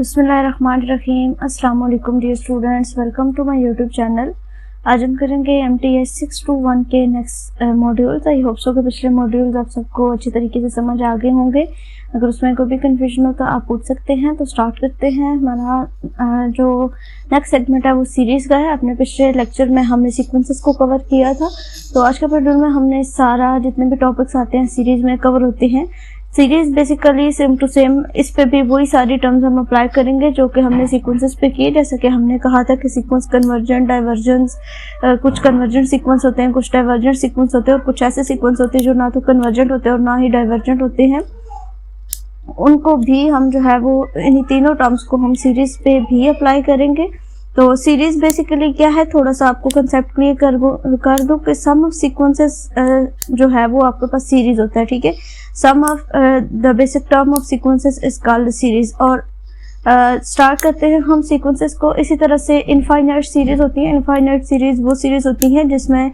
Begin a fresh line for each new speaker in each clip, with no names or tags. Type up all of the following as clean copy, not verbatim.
बिस्मिल्लाहिर्रहमानिर्रहीम। अस्सलाम वालेकुम dear students, welcome to my YouTube channel. आज हम करेंगे MTS 621 के next modules. I hope so कि पिछले मॉड्यूल्स आप सबको अच्छी तरीके से समझ आ गए होंगे। अगर उसमें कोई भी कंफ्यूजन हो तो आप पूछ सकते हैं। तो स्टार्ट करते हैं। हमारा जो नेक्स्ट सेगमेंट है वो सीरीज़ का है। अपने पिछले लेक्चर में हमने सीक्वेंसेस को कवर किया था, तो आज के मॉड्यूल में हमने सारा जितने भी टॉपिक्स आते हैं सीरीज़ में कवर होते हैं। Series basically same to same, इस पे भी वही सारी टर्म्स हम अप्लाई करेंगे जो कि हमने सीक्वेंसेस पे किए। जैसे कि हमने कहा था कि सीक्वेंस कन्वर्जेंट, डाइवर्जेंस, कुछ कन्वर्जेंट सीक्वेंस होते हैं, कुछ डाइवर्जेंट सीक्वेंस होते हैं और कुछ ऐसे सीक्वेंस होते हैं जो ना तो कन्वर्जेंट होते हैं और ना ही डाइवर्जेंट होते हैं। उनको भी हम जो है वो इन्हीं तीनों टर्म्स को हम सीरीज पे भी अप्लाई करेंगे। तो सीरीज बेसिकली क्या है, थोड़ा सा आपको कंसेप्ट क्लियर कर दूं कि सम ऑफ सीक्वेंसेस जो है वो आपके पास सीरीज होता है। ठीक है, sum of the basic term of sequences is called series. और स्टार्ट करते हैं हम सीक्वेंसेस को। इसी तरह से इनफाइनाइट सीरीज होती है। इनफाइनाइट सीरीज वो सीरीज होती हैं जिसमें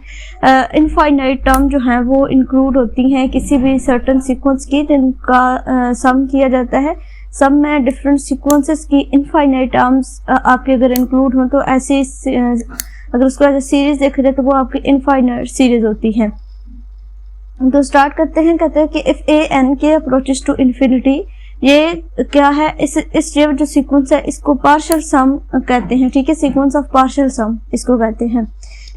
इनफाइनाइट टर्म जो है वो इंक्लूड होती हैं किसी भी सर्टन सीक्वेंस की, जिनका सम किया जाता है। सम में डिफरेंट सीक्वेंसेस की इनफाइनाइट टर्म्स आपके अगर इंक्लूड हो तो ऐसी अगर उसको ऐसे सीरीज देख रहे तो वो आपकी इनफाइनाइट सीरीज होती है। तो स्टार्ट करते हैं। कहते हैं कि if a n k approaches to infinity, ये क्या है, इस ये जो सीक्वेंस है इसको पार्शियल सम कहते हैं। ठीक है, सीक्वेंस ऑफ पार्शियल सम इसको कहते हैं।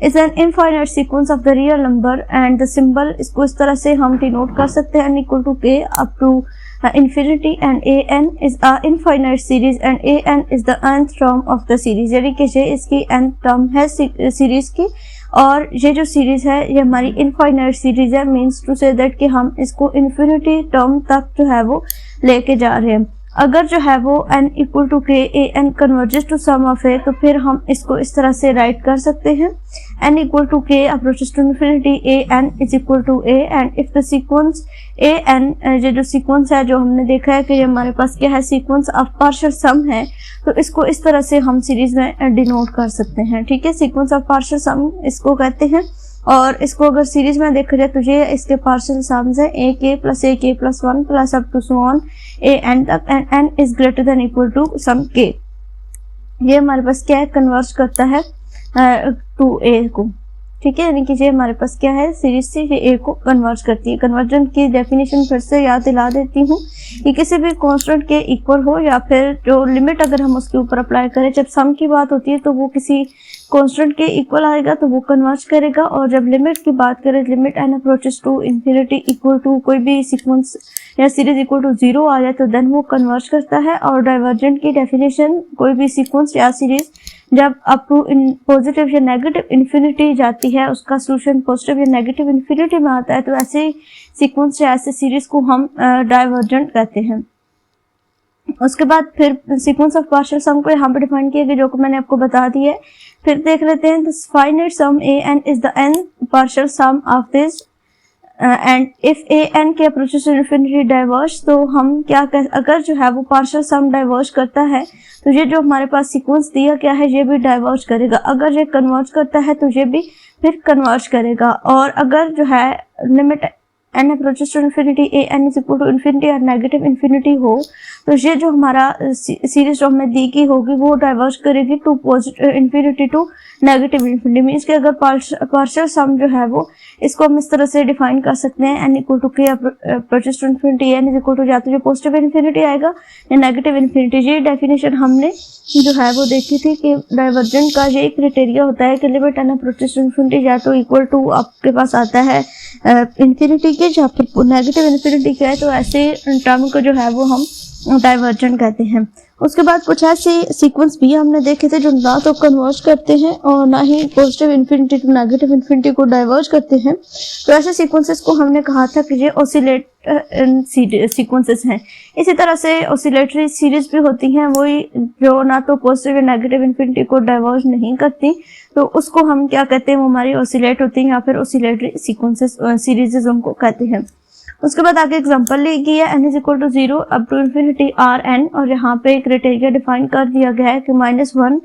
Is an infinite sequence of the real number and the symbol, इसको इस तरह से हम डिनोट कर सकते हैं, equal to k up to infinity, and an is a infinite series and an is the nth term of the series। यानी कि ये इसकी nth term है सीरीज की, और ये जो सीरीज है ये हमारी इनफाइनाइट सीरीज है। मीन्स टू से दैट कि हम इसको इन्फिनिटी टर्म तक जो है वो लेके जा रहे हैं। अगर जो है वो n equal to k a n converges to sum of a, तो फिर हम इसको इस तरह से राइट कर सकते हैं, n equal to k approaches to infinity a n is equal to a. And if the sequence a n, ये जो सीक्वेंस है जो हमने देखा है कि ये हमारे पास क्या है, सीक्वेंस ऑफ पार्शियल सम है, तो इसको इस तरह से हम सीरीज में डिनोट कर सकते हैं। ठीक है, सीक्वेंस ऑफ पार्शियल सम इसको कहते हैं। और इसको अगर सीरीज में देखा जाए तो ये इसके पार्शियल सम्स है a k plus 1 plus up to so on a n तक, and n is greater than equal to sum k. ये हमारे पास क्या है, कन्वर्ज करता है टू ए को। ठीक है, यानी कि ये हमारे पास क्या है, सीरीज से ये ए को कन्वर्ज करती है। कन्वर्जन की डेफिनेशन फिर से याद दिला देती हूँ कि किसी भी कांस्टेंट के इक्वल हो या फिर जो लिमिट अगर हम उसके ऊपर अप्लाई करें, जब सम की बात होती है तो वो किसी कांस्टेंट के इक्वल आएगा तो वो कन्वर्ज करेगा, और जब लिमिट की बात करें, limit n approaches to infinity equal to कोई भी सीक्वेंस या सीरीज इक्वल टू 0 आ जाए तो देन वो कन्वर्ज करता है। और डाइवर्जेंट की डेफिनेशन, कोई भी सीक्वेंस या सीरीज जब अप टू पॉजिटिव या नेगेटिव इन्फिनिटी जाती है, उसका सोल्यूशन पॉजिटिव या नेगेटिव इन्फिनिटी में आता है, तो ऐसे सीक्वेंस या ऐसे सीरीज को हम डाइवर्जेंट कहते हैं। उसके बाद फिर सीक्वेंस ऑफ पार्शियल सम को यहाँ पे डिफाइन किया गया, जो कि मैंने आपको बता दिया है। फिर देख लेते हैं, the finite sum a n is the n partial sum of this and if a n k approaches to infinity diverge, तो हम क्या अगर जो है वो पार्शियल सम डाइवर्ज करता है तो ये जो हमारे पास सीक्वेंस दिया क्या है ये भी डाइवर्ज करेगा। अगर ये कन्वर्ज करता है तो ये भी फिर कन्वर्ज करेगा। और अगर जो है limit n approaches to infinity a n is equal to infinity और नेगेटिव इन्फिनिटी हो, तो ये जो हमारा सीरीज जो हमें दी की होगी वो डाइवर्ज करेगी to positive infinity to negative infinity. Means कि अगर पार्शियल सम जो है वो इसको हम इस तरह से डिफाइन कर सकते हैं, n equal to k approaches to infinity n is equal to, या तो ये पॉजिटिव इन्फिनिटी आएगा या नेगेटिव इन्फिनिटी। ये डेफिनेशन हमने जो है वो देखी थी कि डाइवर्जेंट का ये क्राइटेरिया होता है कि limit n approaches to infinity या तो इक्वल टू आपके पास आता है इन्फिनिटी के, या फिर नेगेटिव इन्फिनिटी के है, तो ऐसे टर्म को जो है वो हम डाइवर्जेंट कहते हैं। उसके बाद कुछ ऐसे सीक्वेंस भी हमने देखे थे जो ना तो कन्वर्ज करते हैं और ना ही positive infinity to negative infinity को डाइवर्ज करते हैं। तो ऐसे सीक्वेंसेस को हमने कहा था कि ये ऑसिलेट सीक्वेंसेस हैं। इसी तरह से ऑसिलेटरी सीरीज भी होती हैं, वही जो ना तो पॉजिटिव या नेगेटिव इन्फिनिटी को डाइवर्ज नहीं करती, तो उसको हम क्या कहते हैं, वो हमारी ऑसिलेट होती हैं या फिर ऑसिलेटरी सीक्वेंसेस सीरीजेस उनको कहते हैं। उसके बाद आगे एग्जांपल ली गई है, n is equal to 0 up to infinity r n, और यहाँ पे क्राइटेरिया डिफाइन कर दिया गया है कि -1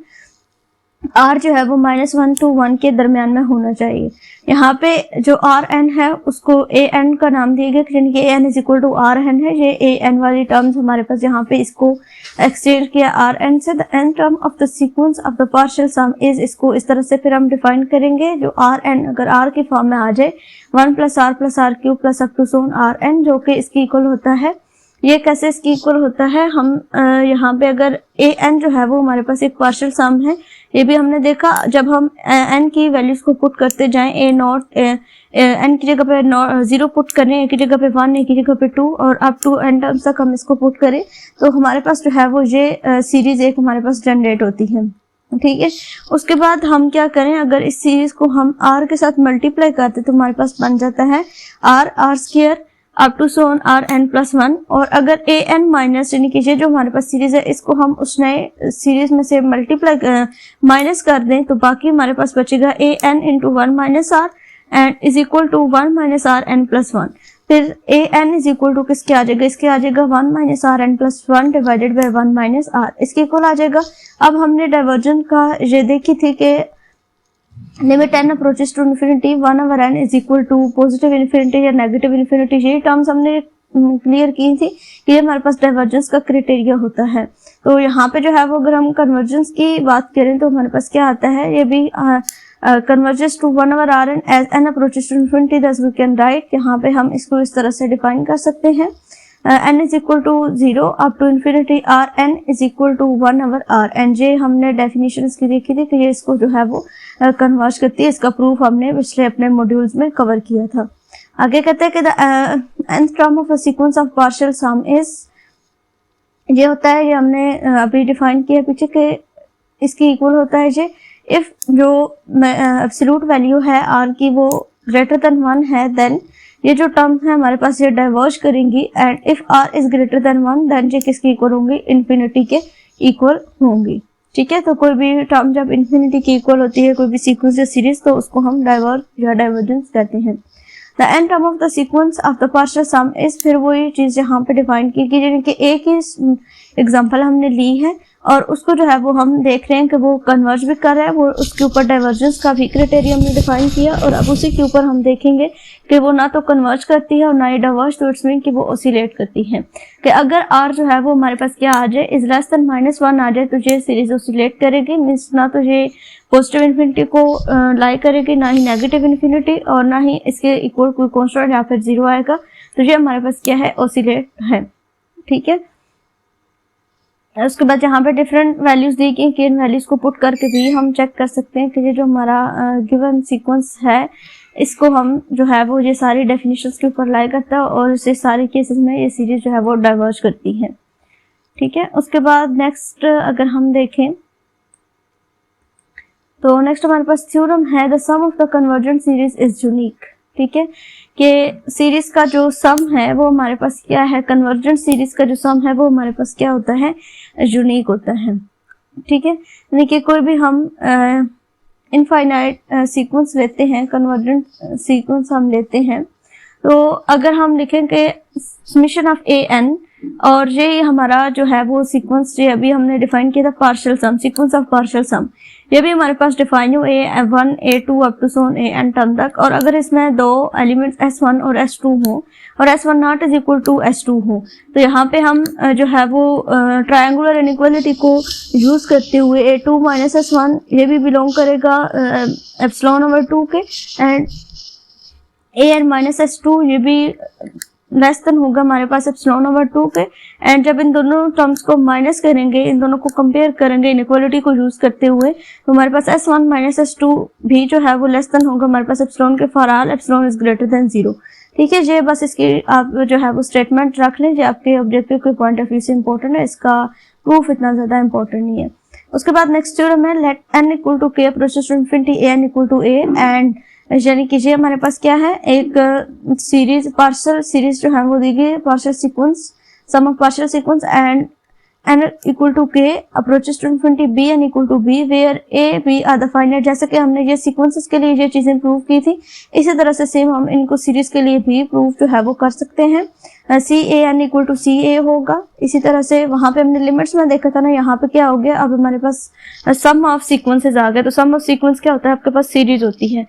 r जो है वो -1 to 1 के दरमियान में होना चाहिए। यहाँ पे जो rn है उसको an का नाम दिया गया, यानी कि an is equal to rn है। ये an वाली टर्म्स हमारे पास यहाँ पे इसको एक्सटेंड किया rn से। The n term of the sequence of the partial some is, इसको इस तरह से फिर हम डिफाइन करेंगे। जो rn अगर r की फॉर्म में आ जाए 1 + r + r cube plus up to सोन rn, जो कि इसकी इक्वल होता है। ये कैसे इसकी इक्वल होता है, हम यहाँ पे अगर an जो है वो हमारे पास एक पार्शियल सम है, ये भी हमने देखा। जब हम n की वैल्यूज को पुट करते जाएं, n की जगह पे 0 पुट करें, एक की जगह पे 1, एक की जगह पे 2 और अप टू n टर्म्स तक हम इसको पुट करें, तो हमारे पास जो है वो ये सीरीज एक हमारे पास जनरेट होती है। ठीक है, उसके बाद हम क्या करें, अगर इस सीरीज को हम r के साथ मल्टीप्लाई करते तो हमारे पास बन जाता है r² up to Son rn+1। और अगर an माइनस, यानी कि जो हमारे पास सीरीज है इसको हम उस नए सीरीज में से मल्टीप्लाई माइनस कर दें, तो बाकी हमारे पास बचेगा an into 1 - r and is equal to 1 - rn+1। फिर an इज इक्वल टू किसके आ जाएगा, इसके आ जाएगा 1 - rn+1 डिवाइडेड बाय 1 - r, इसके इक्वल आ जाएगा। अब हमने डाइवर्जेंस का ये देखी थी कि limit n approaches to infinity 1/n is equal to positive infinity या नेगेटिव इन्फिनिटी। ये टर्म्स हमने क्लियर की थी कि ये हमारे पास डाइवर्जेंस का क्राइटेरिया होता है। तो यहाँ पे जो है वो अगर हम कन्वर्जेंस की बात करें तो हमारे पास क्या आता है, ये भी converges to 1/rn as n approaches to infinity, thus we can write. यहाँ पे हम इसको इस तरह से डिफाइन कर सकते हैं, n is equal to 0 up to infinity rn is equal to 1/r। ये हमने डेफिनेशन इसकी देखी थी कि ये इसको जो है वो कन्वर्ज करती है। इसका प्रूफ हमने पिछले अपने मॉड्यूल्स में कवर किया था। आगे कहते हैं कि the nth term of a sequence of partial some is, ये होता है, ये हमने अभी डिफाइन किया पीछे के इसकी इक्वल होता है जे इफ जो एब्सोल्यूट वैल्यू है r की वो ग्रेटर देन 1 है, देन ये जो टर्म है हमारे पास ये डाइवर्ज करेंगी। And if r is greater than 1 then ये किसकी इक्वल होंगी, इन्फिनिटी के इक्वल होंगी। ठीक है, तो कोई भी टर्म जब इन्फिनिटी की इक्वल होती है, कोई भी सीक्वेंस या सीरीज, तो उसको हम डाइवर्ज या डाइवर्जेंस कहते हैं। The n term of the sequence of the partial some is, फिर वही चीज यहाँ पे डिफाइन की गई, यानी कि एक ही एग्जांपल हमने ली है और उसको जो है वो हम देख रहे हैं कि वो कन्वर्ज भी कर रहा है, वो उसके ऊपर डाइवर्जेंस का भी क्राइटेरिया हमने डिफाइन किया। और अब उसी के ऊपर हम देखेंगे कि वो ना तो कन्वर्ज करती है और ना ही डाइवर्ज, तो इट्स मीन कि वो ऑसिलेट करती है। कि अगर r जो है वो हमारे पास क्या आ जाए, इज लेस देन -1 आ जाए, तो ये सीरीज ऑसिलेट करेगी। मीन्स ना तो ये पॉजिटिव इन्फिनिटी को लाई करेगी, ना ही नेगेटिव इन्फिनिटी, और ना ही इसके इक्वल कोई कांस्टेंट या फिर 0 आएगा। तो ये हमारे पास क्या है, ऑसिलेट है। ठीक है, उसके बाद यहाँ पे डिफरेंट वैल्यूज दी गई कि इन वैल्यूज को पुट करके भी हम चेक कर सकते हैं कि ये जो हमारा गिवन सीक्वेंस है, इसको हम जो है वो ये सारी डेफिनेशंस के ऊपर लाई करता है और इसे सारे केसेस में ये सीरीज जो है वो डाइवर्ज करती है। ठीक है, उसके बाद नेक्स्ट अगर हम देखें तो नेक्स्ट हमारे पास थ्योरम है, the sum of the convergent series is unique. ठीक है, कि सीरीज का जो सम है वो हमारे पास क्या है, कन्वर्जेंट सीरीज का जो सम है वो हमारे पास क्या होता है, यूनिक होता है। ठीक है, यानी कि कोई भी हम इनफाइनाइट सीक्वेंस लेते हैं, कन्वर्जेंट सीक्वेंस हम लेते हैं, तो अगर हम लिखें कि समेशन ऑफ an, और ये हमारा जो है वो सीक्वेंस जो अभी हमने डिफाइन किया था partial sum, sequence of partial sum, ये भी हमारे पास डिफाइन हो a1 a2 up to so on an term तक। और अगर इसमें दो एलिमेंट्स s1 और s2 हो और s1 not is equal to s2 हो, तो यहाँ पे हम जो है वो ट्रायंगुलर इनइक्वालिटी को यूज करते हुए a2 - s1 ये भी बिलोंग करेगा ε/2 के, एंड an - s2 ये भी लेस देन होगा हमारे पास ε/2 के। एंड जब इन दोनों टर्म्स को माइनस करेंगे, इन दोनों को कंपेयर करेंगे इनइक्वालिटी को यूज करते हुए, तो हमारे पास s1 - s2 भी जो है वो लेस देन होगा हमारे पास एप्सिलॉन के, for all epsilon is greater than 0। ठीक है, ये बस इसकी आप जो है वो स्टेटमेंट रख लें, जो आपके ऑब्जेक्टिव के पॉइंट ऑफ व्यू से इंपॉर्टेंट है, इसका प्रूफ इतना ज्यादा इंपॉर्टेंट नहीं है। उसके बाद नेक्स्ट थ्योरम है, let n equal to k approaches to infinity an equal to a, and यानी कि ये हमारे पास क्या है, एक सीरीज पार्शियल सीरीज जो है वो दी गई partial sequence, sum of partial sequence, and n equal to k approaches to infinity b n equal to b where a b are the finite। जैसे कि हमने ये सीक्वेंसेस के लिए ये चीजें प्रूव की थी, इसी तरह से सेम हम इनको सीरीज के लिए भी प्रूव जो है वो कर सकते हैं। सी ए एन इक्वल टू सी ए होगा। इसी तरह से वहां पे हमने लिमिट्स में देखा था ना, यहाँ पे क्या हो गया, अब हमारे पास सम ऑफ सीक्वेंसेस आ गए। तो सम ऑफ सीक्वेंस क्या होता है, आपके पास सीरीज होती है।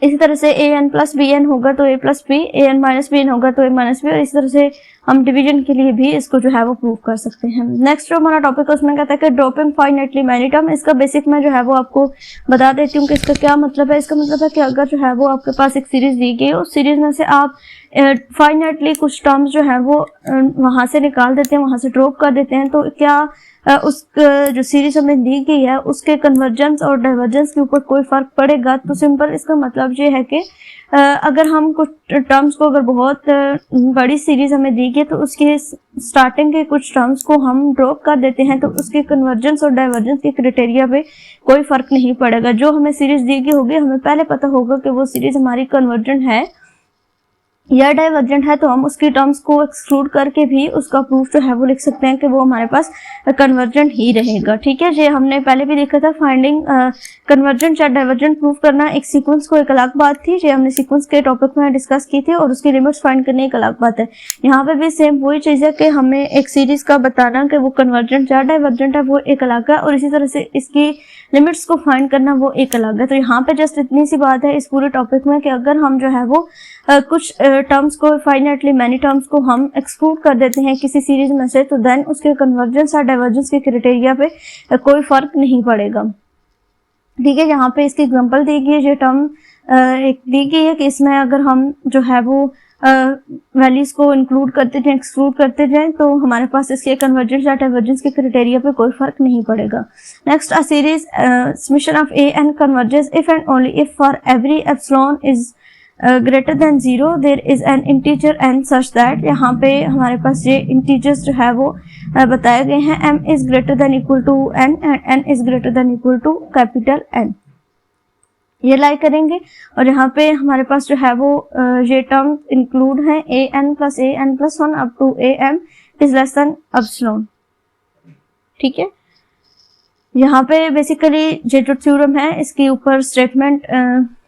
इसी तरह से A N plus B N होगा तो ए plus B, A N minus B N होगा तो ए माइनस बी, और इसी तरह से हम डिवीजन के लिए भी इसको जो है वो प्रूव कर सकते हैं। नेक्स्ट जो हमारा टॉपिक है उसमें कहता है कि ड्रॉपिंग फाइनाइटली मैनी टर्म। इसका बेसिक मैं जो है वो आपको बता देती हूँ कि इसका क्या मतलब है। इसका मतलब है कि अगर जो है वो आपके पास एक सीरीज दी गई है, उस सीरीज में से आप फाइनाइटली कुछ टर्म्स जो है वो वहां से निकाल देते हैं, वहां से ड्रॉप कर देते हैं, तो क्या उस जो सीरीज हमें दी गई है उसके कन्वर्जेंस और डाइवर्जेंस के ऊपर कोई फर्क पड़ेगा। तो सिंपल इसका मतलब ये है कि अगर हम कुछ टर्म्स को, अगर बहुत बड़ी सीरीज हमें दी गई तो उसके स्टार्टिंग के कुछ टर्म्स को हम ड्रॉप कर देते हैं, तो उसके कन्वर्जेंस और डाइवर्जेंस के क्राइटेरिया पे कोई फर्क नहीं पड़ेगा। जो हमें सीरीज दी गई होगी, हमें पहले पता होगा कि वो सीरीज हमारी कन्वर्जेंट है या डाइवर्जेंट है, तो हम उसकी टर्म्स को एक्सक्लूड करके भी उसका प्रूफ जो है वो लिख सकते हैं कि वो हमारे पास कन्वर्जेंट ही रहेगा। ठीक है, ये हमने पहले भी देखा था। फाइंडिंग कन्वर्जेंट या डाइवर्जेंट प्रूफ करना एक सीक्वेंस को एक अलग बात थी, ये हमने सीक्वेंस के टॉपिक में डिस्कस की थी, और उसकी लिमिट्स फाइंड करने एक अलग बात है। यहाँ पे भी सेम वही चीज है कि हमें एक सीरीज का बताना कि वो कन्वर्जेंट या डाइवर्जेंट है वो एक अलग है, और इसी तरह से इसकी लिमिट्स को फाइंड करना वो एक अलग है। तो यहाँ पे जस्ट इतनी सी बात है इस पूरे टॉपिक में कि अगर हम जो है वो कुछ टर्म्स को, फाइनाइटली मैनी टर्म्स को हम एक्सक्लूड कर देते हैं किसी सीरीज में से, तो देन उसके कन्वर्जेंस और डाइवर्जेंस के क्राइटेरिया पे कोई फर्क नहीं पड़ेगा। ठीक है, यहाँ पे इसकी एग्जांपल दी गई है। ये टर्म एक दी गई है कि इसमें अगर हम जो है वो वैल्यूज को इंक्लूड करते जाएं, एक्सक्लूड करते जाएं, तो हमारे पास इसके कन्वर्जेंस या डाइवर्जेंस के क्राइटेरिया पे कोई फर्क नहीं पड़ेगा। Next, a series summation of a n converges if and only if for every epsilon is greater than 0 there is an integer n such that. यहाँ पे हमारे पास ये इंटीजर्स जो है वो बताए गए हैं। m is greater than equal to n and n is greater than equal to capital N, ये लाई करेंगे। और यहाँ पे हमारे पास जो है वो ये टर्म इंक्लूड है a n plus a n plus 1 up to a m is less than epsilon. ठीक है, यहाँ पे बेसिकली ये जो थ्योरम है इसके ऊपर स्टेटमेंट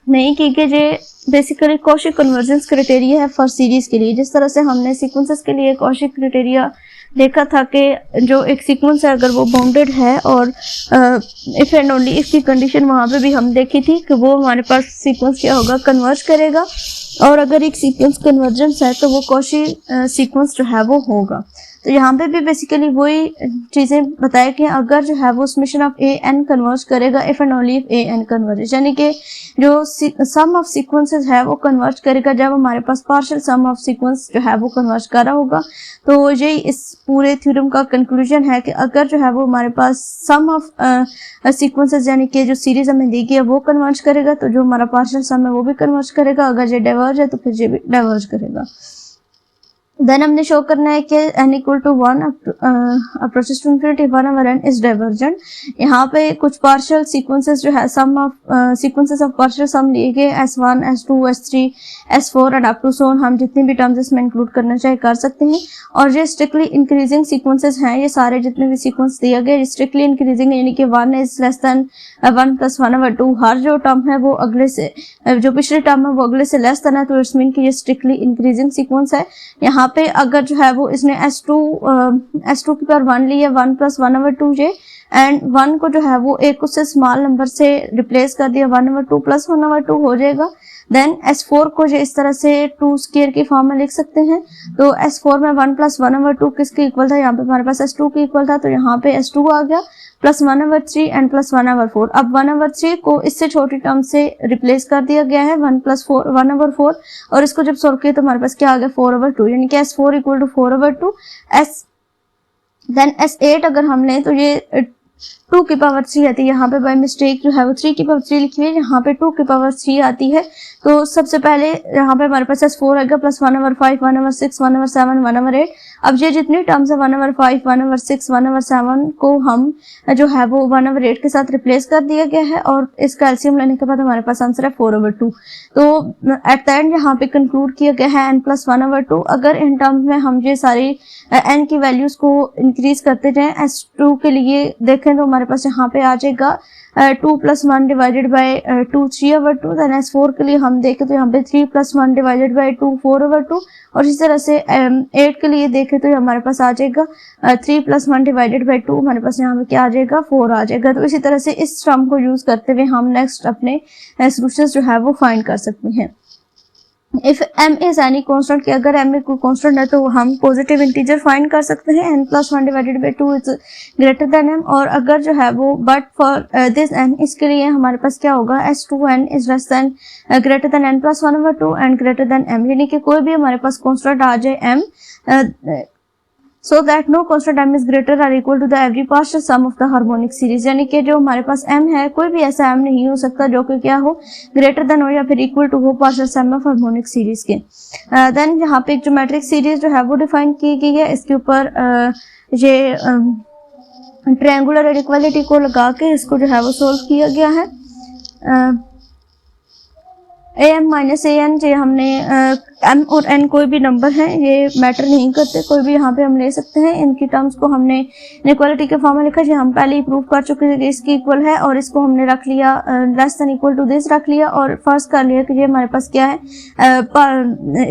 नहीं की कि ये बेसिकली कॉशी कन्वर्जेंस क्राइटेरिया है फॉर सीरीज के लिए। जिस तरह से हमने सीक्वेंसेस के लिए कॉशी क्राइटेरिया देखा था कि जो एक सीक्वेंस है अगर वो बाउंडेड है, और इफ एंड ओनली इफ की कंडीशन वहां पे भी हम देखी थी कि वो हमारे पास सीक्वेंस क्या होगा, कन्वर्ज करेगा, और अगर एक सीक्वेंस कन्वर्जेंस है तो वो कॉशी सीक्वेंस जो है वो होगा। तो यहाँ पे भी बेसिकली वही चीजें बताया कि अगर जो है वो summation of a n converge करेगा if and only if a n converge, यानी कि जो सम ऑफ सीक्वेंसेस है वो कन्वर्ज करेगा जब हमारे पास पार्शियल सम ऑफ सीक्वेंस जो है वो कन्वर्ज कर रहा होगा। तो ये इस पूरे थ्योरम का कंक्लूजन है कि अगर जो है वो हमारे पास सम ऑफ सीक्वेंसेस यानी कि जो सीरीज हमें दी गई है वो कन्वर्ज करेगा, तो जो हमारा पार्शियल सम है वो भी कन्वर्ज करेगा। अगर ये डाइवर्ज है तो फिर ये भी डाइवर्ज करेगा। देन हमने शो करना है कि n equal to 1 approaches to infinity 1 over n is divergent. यहाँ पे कुछ पार्शियल सीक्वेंसेस जो है sum of sequences of partial sum लिए गए S1 S2 S3 S4 and up to so on, हम जितने भी टर्म्स इसमें इंक्लूड करना चाहे कर सकते हैं। और ये स्ट्रिक्टली इंक्रीजिंग सीक्वेंसेस हैं, ये सारे जितने भी सीक्वेंस दिया गया स्ट्रिक्टली इंक्रीजिंग, यानी कि 1 is less then 1 plus 1 over 2। हर जो टर्म है वो अगले से, जो पिछले टर्म है वो अगले से लेस देन है, तो इट्स मीन कि ये स्ट्रिक्टली इंक्रीजिंग सीक्वेंस है। यहाँ पे अगर जो है वो इसने S2 की पावर 1 ली है 1 प्लस 1 ओवर 2 ये, एंड 1 को जो है वो एक उससे स्मॉल नंबर से रिप्लेस कर दिया 1 ओवर 2 प्लस 1 ओवर 2 हो जाएगा। देन S4 को जो इस तरह से 2 स्क्वायर की फॉर्म में लिख सकते हैं। तो S4 में 1 प्लस 1 ओवर 2 किसके इक्वल था, यहाँ पे हमारे पास S2 के इक्वल था, तो यहाँ पे S2 आ गया plus 1 over 3 and plus 1 over 4। अब 1 ओवर 3 को इससे छोटी टर्म से रिप्लेस कर दिया गया है 1 प्लस 1 ओवर 4, और इसको जब सॉल्व किया तो हमारे पास क्या आ गया 4 ओवर 2, यानी कि S4 equal to 4 over 2। Then S8 अगर हम लें तो ये 2 की पावर 3 आती है। यहाँ पे बाय मिस्टेक जो है वो 3 की पावर 3 लिखी है, यहाँ पे 2 की पावर 3 आती है। तो सबसे पहले यहाँ पे हमारे पास S4 आएगा प्लस 1/5, 1/6, 1/7, 1/8। अब ये जितनी टर्म्स है 1/5, 1/6, 1/7 को हम जो है वो 1/8 के साथ रिप्लेस कर दिया गया है और इसका एलसीएम लेने के बाद हमारे पास आंसर है 4/2। तो एट द एंड यहाँ पे कंक्लूड किया गया है n+1/2। अगर इन टर्म्स में हम ये सारी n की वैल्यूज को इंक्रीज करते जाएं, S2 के लिए देखें तो हमारे पास यहाँ पे आ जाएगा 2 + 1 डिवाइडेड बाय 2 3/2। देन S4 के लिए हम देखें तो यहाँ पे 3 + 1 डिवाइडेड बाय 2 4/2। और इसी तरह से 8 के लिए देखें तो हमारे पास आ जाएगा 3 + 1 डिवाइडेड बाय 2, हमारे पास यहाँ पे क्या आ जाएगा 4 आ जाएगा। तो इसी तरह से इस टर्म को यूज करते हुए हम नेक्स्ट अपने सॉल्यूशंस जो है वो फाइंड कर सकते हैं। If m is any constant, कि अगर m में कोई कांस्टेंट है तो हम पॉजिटिव इंटीजर फाइंड कर सकते हैं, n+1 divided by 2 is greater then m। और अगर जो है वो बट फॉर दिस n, इसके लिए हमारे पास क्या होगा, S2n is less then greater than n+1/2 and greater than m, यानी कि कोई भी हमारे पास कांस्टेंट आ जाए m so that no constant m is greater or equal to the every partial sum of the harmonic series, यानी कि जो हमारे पास m है कोई भी ऐसा m नहीं हो सकता जो कि क्या हो, ग्रेटर देन हो या फिर इक्वल टू हो partial sum of harmonic series के। देन यहाँ पे एक ज्योमेट्रिक सीरीज जो है वो डिफाइन की गई है। इसके ऊपर ये ट्रायंगुलर इनइक्वालिटी को लगा के इसको जो है वो सोल्व किया गया है। am-an जो हमने m और n कोई भी नंबर हैं, ये मैटर नहीं करते, कोई भी यहाँ पे हम ले सकते हैं। इनकी टर्म्स को हमने इनइक्वालिटी के फॉर्म में लिखा, जो हम पहले ही प्रूव कर चुके थे कि इसकी इक्वल है, और इसको हमने रख लिया less than equal to this रख लिया और फर्स्ट कर लिया कि ये हमारे पास क्या है,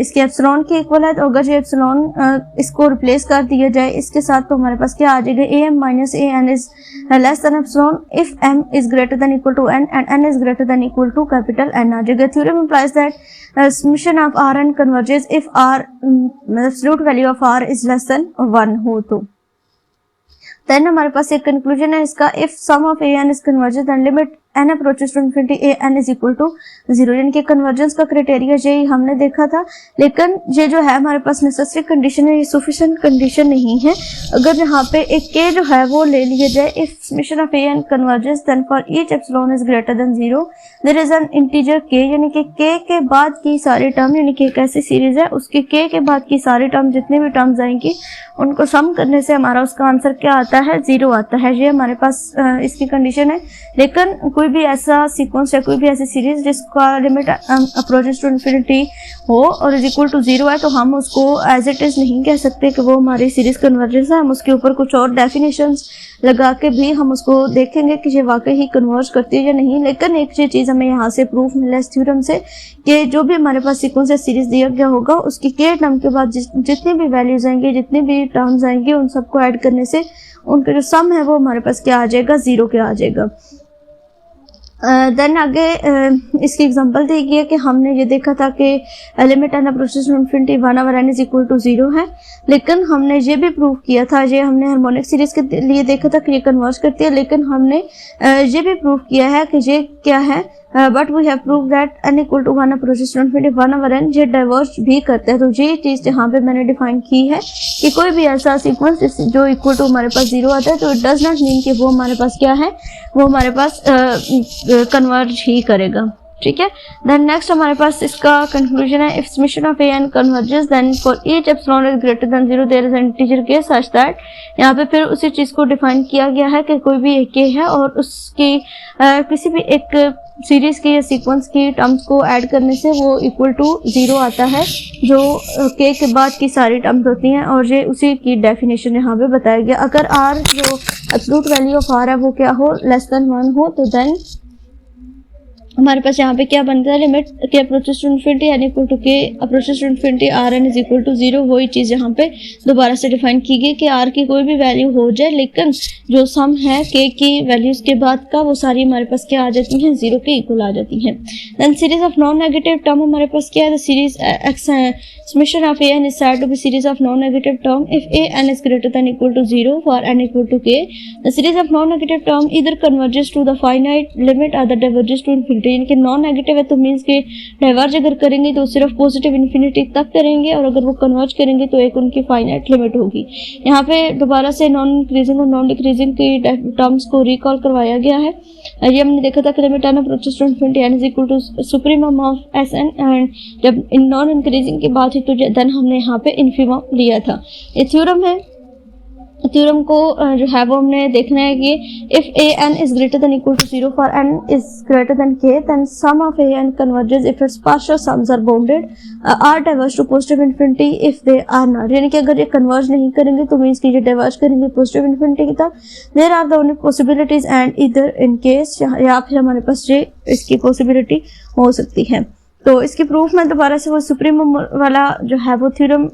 इसके एप्सिलॉन की इक्वल है। तो अगर ये एप्सिलॉन इसको रिप्लेस कर दिया जाए इसके साथ तो हमारे पास क्या आ जाएगा, am-an is less than epsilon if m is greater than equal to n and n is greater than equal to capital N आ जाएगा। Theorem implies that summation of r n converges if r absolute value of r is less than 1 हो तो। Then हमारे पास एक conclusion है इसका, if sum of an is converges then limit n approaches to infinity an is equal to 0, यानी कि convergence का criteria यही हमने देखा था। लेकिन ये जो है हमारे पास नेसेसरी कंडीशन है, ये सफिशिएंट कंडीशन नहीं है। अगर यहाँ पे एक k जो है वो ले लिया जाए, if summation of an converges then for each epsilon is greater than 0 there is an integer k, यानी कि k के बाद की सारी टर्म, यानी कि एक ऐसी सीरीज है उसके k के बाद की सारी टर्म जितने भी टर्म्स आएंगी उनको सम करने से हमारा उसका आंसर क्या आता है, 0 आता है। ये हमारे पास इसकी कंडीशन है। लेकिन कोई भी ऐसा सीक्वेंस या कोई भी ऐसी सीरीज जिसका लिमिट अप्रोचेस टू इन्फिनिटी हो और इज इक्वल टू 0 है, तो हम उसको एज इट इज नहीं कह सकते कि वो हमारी सीरीज कन्वर्जेंस है। हम उसके ऊपर कुछ और डेफिनेशंस लगा के भी हम उसको देखेंगे कि ये वाकई ही कन्वर्ज करती है या नहीं। लेकिन एक ये चीज़ हमें यहाँ से प्रूफ मिला इस थ्योरम से कि जो भी हमारे पास सीक्वेंस या सीरीज दिया गया होगा उसकी के टर्म के बाद जितनी भी वैल्यूज आएंगी, जितनी भी टर्म्स आएंगी, उन सबको ऐड करने से उनका जो सम है वो हमारे पास क्या आ जाएगा, 0 के आ जाएगा। देन आगे इसकी एग्जांपल दी गई है कि हमने ये देखा था कि limit n approaches to infinity 1/n is equal to 0 है। लेकिन हमने ये भी प्रूव किया था, ये हमने हार्मोनिक सीरीज के लिए देखा था कि ये कन्वर्ज करती है। लेकिन हमने ये भी प्रूव किया है कि ये क्या है, but we have prove that n equal to 1 approaches to infinity 1/n ये डाइवर्ज भी करते हैं। तो ये चीज़ यहाँ पे मैंने डिफाइन की है कि कोई भी ऐसा सीक्वेंस जो इक्वल टू हमारे पास 0 आता है तो इट डज नॉट मीन कि वो हमारे पास क्या है, वो हमारे पास कन्वर्ज ही करेगा। ठीक है। देन नेक्स्ट हमारे पास इसका कंक्लूजन है, if summation of an converges then for each epsilon is greater than 0 there is an integer k such that, यहाँ पे फिर उसी चीज़ को डिफाइन किया गया है कि कोई भी एक k है और उसकी किसी भी एक सीरीज की या सीक्वेंस की टर्म्स को ऐड करने से वो इक्वल टू 0 आता है, जो k के बाद की सारी टर्म्स होती हैं। और ये उसी की डेफिनेशन यहाँ पे बताया गया। अगर r जो एब्सोल्यूट वैल्यू ऑफ r है वो क्या हो, लेस देन 1 हो, तो देन हमारे पास यहाँ पे क्या बनता है, limit k approaches to infinity n equal to k approaches to infinity rn is equal to 0। वही चीज़ यहाँ पे दोबारा से डिफाइन की गई कि r की कोई भी वैल्यू हो जाए, लेकिन जो सम है k की वैल्यूज के बाद का वो सारी हमारे पास क्या आ जाती हैं, 0 के इक्वल आ जाती हैं। Then series of non negative term हमारे पास क्या है, series summation of an is said to be series of non-negative term if an is greater than equal to 0 for n equal to k. The series of non-negative term either converges to the finite limit or the diverges to infinity infinity, यानी कि non negative है तो means कि diverge अगर करेंगे तो सिर्फ positive infinity तक करेंगे, और अगर वो कन्वर्ज करेंगे तो एक उनकी फाइनाइट लिमिट होगी। यहाँ पे दोबारा से नॉन इंक्रीजिंग और नॉन डिक्रीजिंग की टर्म्स को रिकॉल करवाया गया है। ये हमने देखा था कि limit n approaches to infinity n is equal to supremum of S N, and जब इन नॉन इंक्रीजिंग की बात है तो देन हमने यहाँ पे इन्फीमम लिया था। ये थ्योरम है, थ्योरम को जो है वो हमने देखना है कि if a n is greater than equal to 0 for n is greater than k, then sum of a n converges if its partial sums are bounded or diverge to positive infinity if they are not, यानी कि अगर ये converge नहीं करेंगे तो means कि ये diverge करेंगे पॉजिटिव इन्फिनिटी की तरफ। There are the only possibilities and इधर इन केस, या फिर हमारे पास ये इसकी पॉसिबिलिटी हो सकती है। तो इसकी प्रूफ में दोबारा से वो सुप्रीमम वाला जो है वो थ्योरम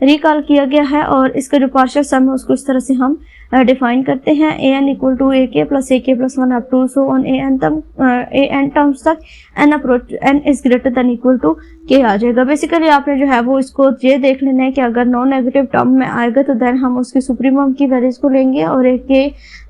रिकॉल किया गया है, और इसका जो पार्शियल सम है उसको इस तरह से हम डिफाइन करते हैं, a n equal to a k plus one up to so on a n terms तक n is greater than equal to k आ जाएगा। बेसिकली आपने जो है वो इसको ये देख लेना है कि अगर नॉन नेगेटिव टर्म में आएगा तो देन हम उसकी सुप्रीमम की वैल्यूज को लेंगे, और एक के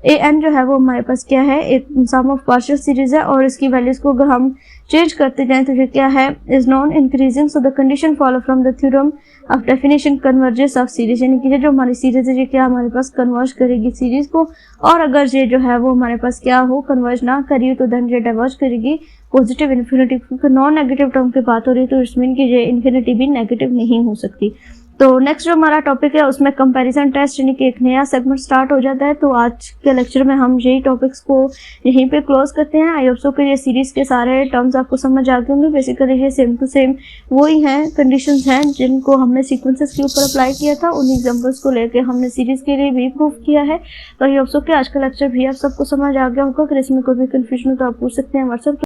ए एन जो है वो हमारे पास क्या है, एक सम ऑफ पार्शियल सीरीज है, और इसकी वैल्यूज को अगर हम चेंज करते जाएं तो ये क्या है, is non increasing. So the condition follow from the theorem of definition convergence of series, यानी कि जो हमारी सीरीज है ये क्या हमारे पास कन्वर्ज करेगी सीरीज को, और अगर ये जो है वो हमारे पास क्या हो कन्वर्ज ना करी तो देन ये डाइवर्ज करेगी पॉजिटिव इन्फिनिटी। क्योंकि नॉन नेगेटिव टर्म की बात हो रही है तो इट्स मीन कि ये इन्फिनिटी भी नेगेटिव नहीं हो सकती। तो नेक्स्ट जो हमारा टॉपिक है उसमें कंपैरिजन टेस्ट, यानी कि एक नया सेगमेंट स्टार्ट हो जाता है। तो आज के लेक्चर में हम यही टॉपिक्स को यहीं पे क्लोज करते हैं। आई होप सो कि ये सीरीज के सारे टर्म्स आपको समझ आ गए होंगे। बेसिकली ये सेम टू सेम वही हैं, कंडीशंस हैं जिनको हमने सीक्वेंसेस के ऊपर अप्लाई किया था, उन एग्जाम्पल्स को लेकर हमने सीरीज के लिए भी प्रूफ किया है। तो आई होप सो कि आज का लेक्चर भी आप सबको समझ आ गया होगा। अगर इसमें कोई भी कंफ्यूजन हो तो आप पूछ सकते हैं व्हाट्सएप